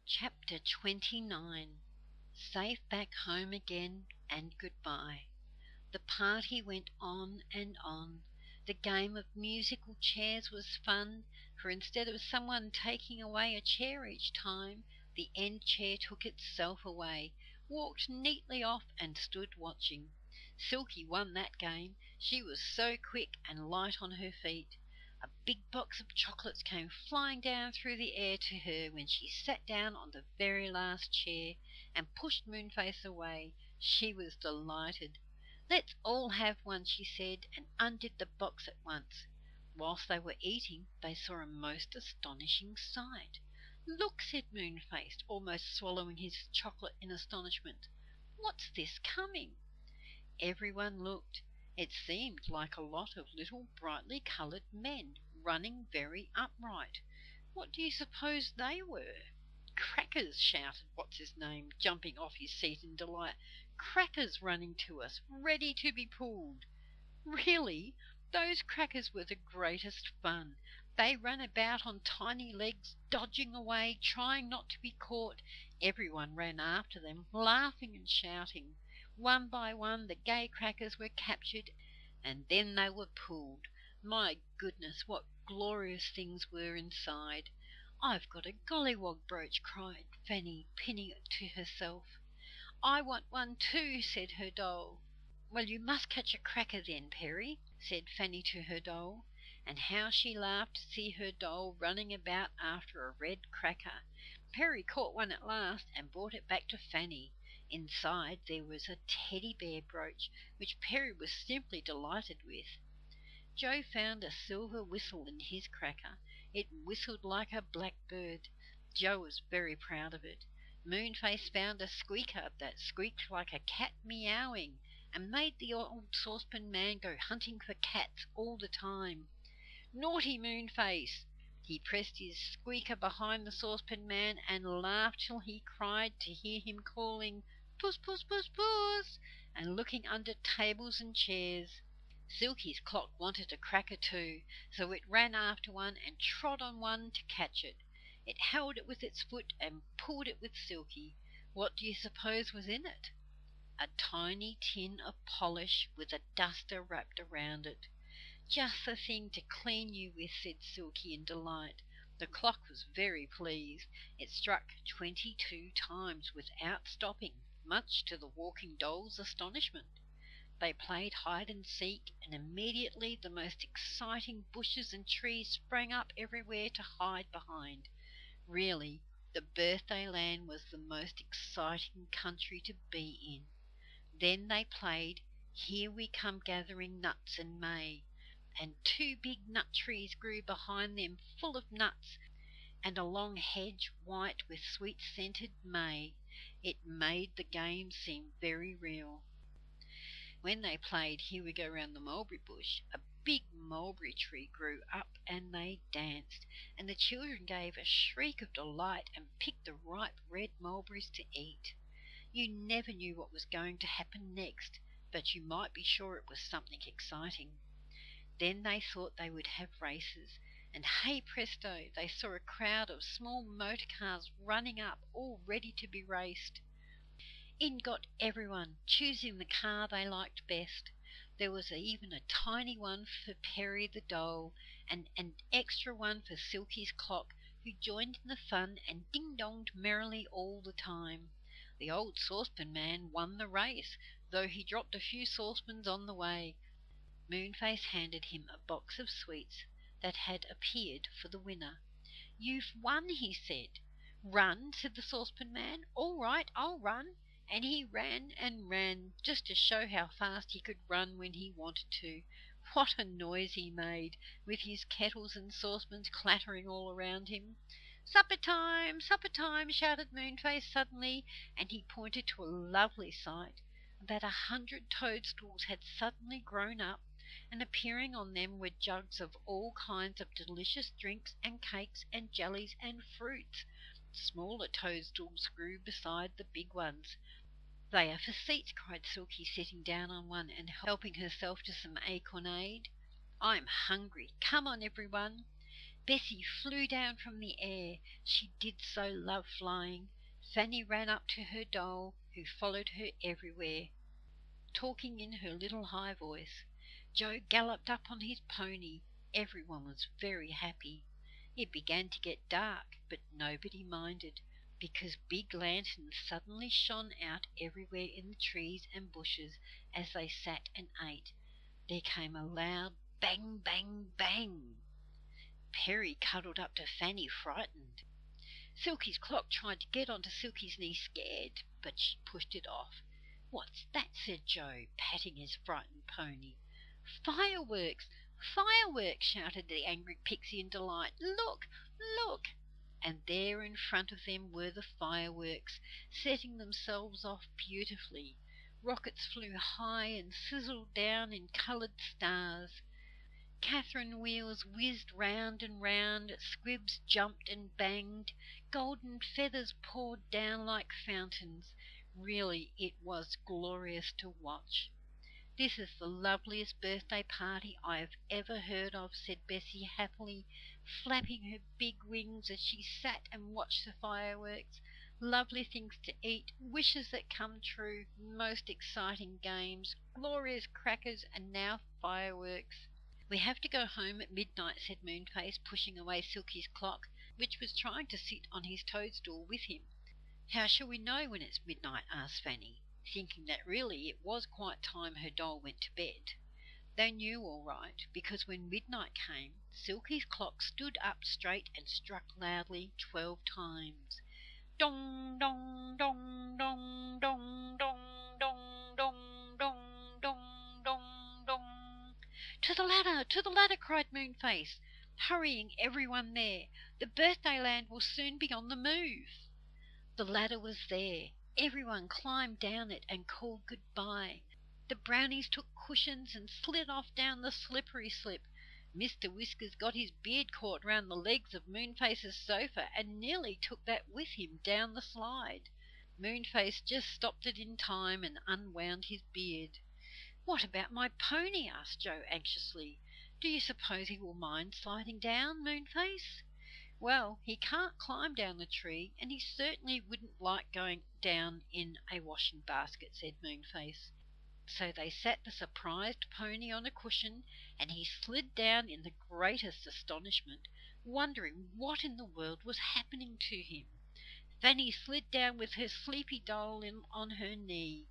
Chapter 29. Safe back home again, and goodbye. The party went on and on. The game of musical chairs was fun, for instead of someone taking away a chair each time, the end chair took itself away, walked neatly off, and stood watching. Silky won that game. She was so quick and light on her feet. A big box of chocolates came flying down through the air to her when she sat down on the very last chair and pushed Moonface away. She was delighted. "Let's all have one," she said, and undid the box at once. Whilst they were eating, they saw a most astonishing sight. "Look," said Moonface, almost swallowing his chocolate in astonishment. "What's this coming?" Everyone looked. It seemed like a lot of little brightly coloured men, running very upright. What do you suppose they were? "Crackers!" shouted What's-his-name, jumping off his seat in delight. "Crackers running to us, ready to be pulled." Really, those crackers were the greatest fun. They ran about on tiny legs, dodging away, trying not to be caught. Everyone ran after them, laughing and shouting. One by one the gay crackers were captured, and then they were pulled. My goodness, what glorious things were inside! "I've got a gollywog brooch," cried Fanny, pinning it to herself. "I want one too," said her doll. "Well, you must catch a cracker then, Perry," said Fanny to her doll. And how she laughed to see her doll running about after a red cracker. Perry caught one at last and brought it back to Fanny. Inside there was a teddy bear brooch, which Perry was simply delighted with. Joe found a silver whistle in his cracker. It whistled like a blackbird. Joe was very proud of it. Moonface found a squeaker that squeaked like a cat meowing, and made the old saucepan man go hunting for cats all the time. Naughty Moonface! He pressed his squeaker behind the saucepan man and laughed till he cried to hear him calling, "Puss, puss, puss, puss," and looking under tables and chairs. Silky's clock wanted a cracker too, so it ran after one and trod on one to catch it. It held it with its foot and pulled it with Silky. What do you suppose was in it? A tiny tin of polish with a duster wrapped around it. "Just the thing to clean you with," said Silky in delight. The clock was very pleased. It struck 22 times without stopping, much to the walking doll's astonishment. They played hide and seek, and immediately the most exciting bushes and trees sprang up everywhere to hide behind. Really, the birthday land was the most exciting country to be in. Then they played "Here We Come Gathering Nuts in May," and 2 big nut trees grew behind them full of nuts, and a long hedge white with sweet-scented may. It made the game seem very real. When they played "Here We Go Round the Mulberry Bush," a big mulberry tree grew up and they danced, and the children gave a shriek of delight and picked the ripe red mulberries to eat. You never knew what was going to happen next, but you might be sure it was something exciting. Then they thought they would have races, and hey presto, they saw a crowd of small motor cars running up, all ready to be raced. In got everyone, choosing the car they liked best. There was even a tiny one for Perry the doll, and an extra one for Silky's clock, who joined in the fun and ding-donged merrily all the time. The old saucepan man won the race, though he dropped a few saucepans on the way. Moonface handed him a box of sweets that had appeared for the winner. "You've won," he said. "Run," said the saucepan man. "All right, I'll run." And he ran and ran, just to show how fast he could run when he wanted to. What a noise he made, with his kettles and saucepans clattering all around him. "Supper time! Supper time!" shouted Moonface suddenly, and he pointed to a lovely sight. About 100 toadstools had suddenly grown up, and appearing on them were jugs of all kinds of delicious drinks and cakes and jellies and fruits. Smaller toadstools grew beside the big ones. "They are for seats," cried Silky, sitting down on one and helping herself to some acornade. "I'm hungry. Come on, everyone." Bessie flew down from the air. She did so love flying. Fanny ran up to her doll, who followed her everywhere, talking in her little high voice. Joe galloped up on his pony. Everyone was very happy. It began to get dark, but nobody minded, because big lanterns suddenly shone out everywhere in the trees and bushes as they sat and ate. There came a loud bang, bang, bang. Perry cuddled up to Fanny, frightened. Silky's clock tried to get onto Silky's knee, scared, but she pushed it off. "What's that?" said Joe, patting his frightened pony. "Fireworks! Fireworks!" shouted the angry pixie in delight. "Look! Look!" And there in front of them were the fireworks, setting themselves off beautifully. Rockets flew high and sizzled down in coloured stars. Catherine wheels whizzed round and round, squibs jumped and banged, golden feathers poured down like fountains. Really, it was glorious to watch. "This is the loveliest birthday party I have ever heard of," said Bessie happily, flapping her big wings as she sat and watched the fireworks. "Lovely things to eat, wishes that come true, most exciting games, glorious crackers, and now fireworks." "We have to go home at midnight," said Moonface, pushing away Silky's clock, which was trying to sit on his toadstool with him. "How shall we know when it's midnight?" asked Fanny, thinking that really it was quite time her doll went to bed. They knew all right, because when midnight came, Silky's clock stood up straight and struck loudly 12 times. Dong, dong, dong, dong, dong, dong, dong, dong, dong, dong, dong, dong. "To the ladder! To the ladder!" cried Moonface, hurrying everyone there. "The birthday land will soon be on the move." The ladder was there. Everyone climbed down it and called goodbye. The brownies took cushions and slid off down the slippery slip. Mr. Whiskers got his beard caught round the legs of Moonface's sofa and nearly took that with him down the slide. Moonface just stopped it in time and unwound his beard. "What about my pony?" asked Joe anxiously. "Do you suppose he will mind sliding down, Moonface?" "Well, he can't climb down the tree, and he certainly wouldn't like going down in a washing basket," said Moonface. So they sat the surprised pony on a cushion, and he slid down in the greatest astonishment, wondering what in the world was happening to him. Fanny slid down with her sleepy doll on her knee.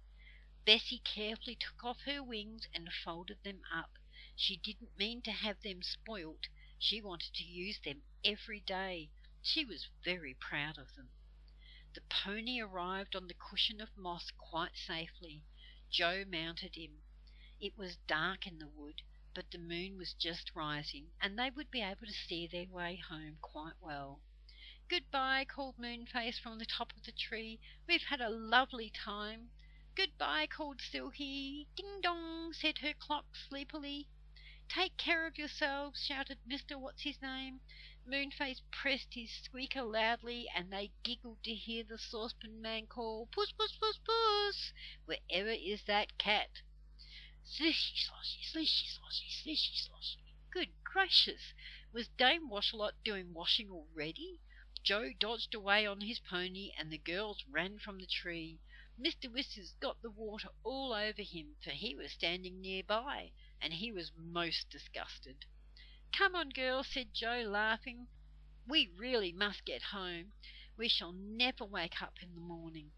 Bessie carefully took off her wings and folded them up. She didn't mean to have them spoilt. She wanted to use them every day. She was very proud of them. The pony arrived on the cushion of moss quite safely. Joe mounted him. It was dark in the wood, but the moon was just rising, and they would be able to see their way home quite well. "Goodbye," called Moonface from the top of the tree. "We've had a lovely time." "Goodbye," called Silky. "Ding dong," said her clock sleepily. "Take care of yourselves," shouted Mr. What's-his-name. Moonface pressed his squeaker loudly, and they giggled to hear the saucepan man call, "Puss, puss, puss, puss! Wherever is that cat?" Slishy, sloshy, slishy, sloshy, slishy, sloshy. Good gracious! Was Dame Washalot doing washing already? Joe dodged away on his pony, and the girls ran from the tree. Mr. Whiskers got the water all over him, for he was standing near by, and he was most disgusted. "Come on, girls," said Joe, laughing. "We really must get home. We shall never wake up in the morning."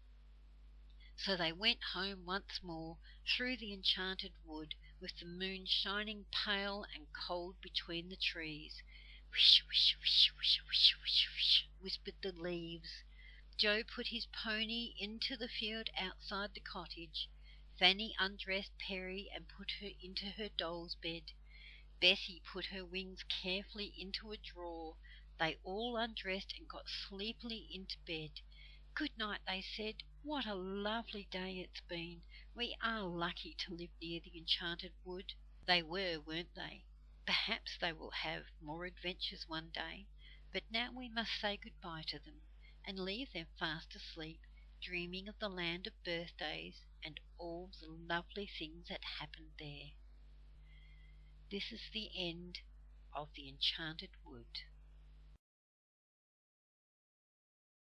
So they went home once more, through the enchanted wood, with the moon shining pale and cold between the trees. "Wish, wish, wish, wish, wish, wish, wish," whispered the leaves. Joe put his pony into the field outside the cottage. Fanny undressed Perry and put her into her doll's bed. Bessie put her wings carefully into a drawer. They all undressed and got sleepily into bed. "Good night," they said. "What a lovely day it's been. We are lucky to live near the enchanted wood." They were, weren't they? Perhaps they will have more adventures one day, but now we must say goodbye to them, and leave them fast asleep, dreaming of the land of birthdays and all the lovely things that happened there. This is the end of the Enchanted Wood.